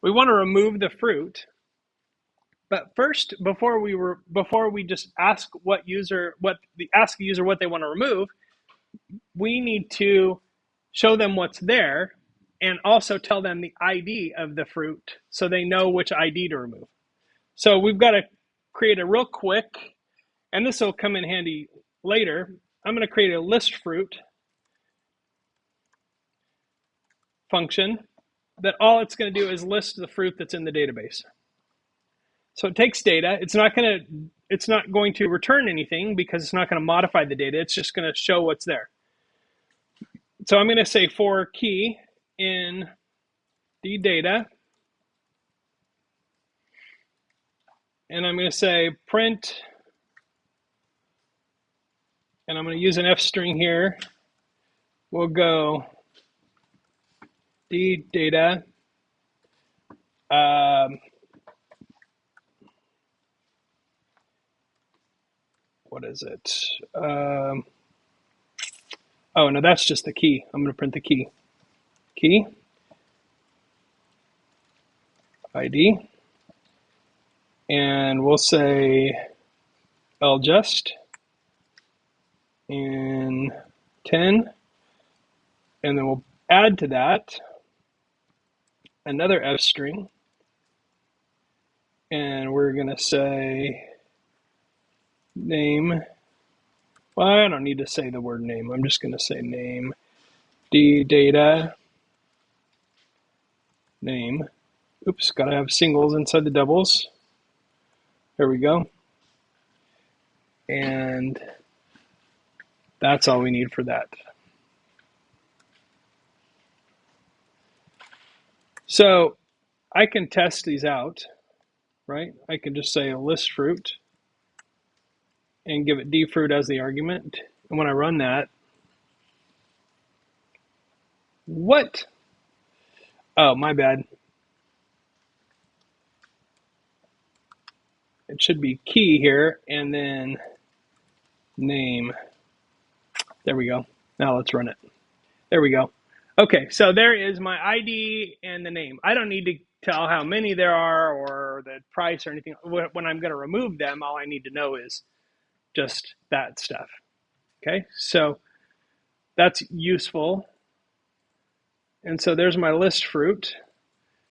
we want to remove the fruit. But first, before we just ask the user what they want to remove, we need to show them what's there and also tell them the ID of the fruit so they know which ID to remove. So we've got to create a real quick, and this will come in handy later. I'm going to create a list fruit function that all it's going to do is list the fruit that's in the database. So it takes data. It's not going to return anything because it's not going to modify the data. It's just going to show what's there. So I'm going to say for key in the data, and I'm going to say print, and I'm going to use an F string here. We'll go the data. What is it? Oh, no, that's just the key. I'm going to print the key. Key, ID, and we'll say ljust in 10, and then we'll add to that another F string, and we're going to say name. Well, I don't need to say the word name. I'm just going to say name, d data, name. Oops, got to have singles inside the doubles. There we go. And that's all we need for that. So I can test these out, right? I can just say a list fruit and give it dfruit as the argument. And when I run that, what? Oh, my bad. It should be key here and then name. There we go. Now let's run it. There we go. Okay, so there is my ID and the name. I don't need to tell how many there are or the price or anything. When I'm going to remove them, all I need to know is just that stuff. Okay, so that's useful. And so there's my list fruit.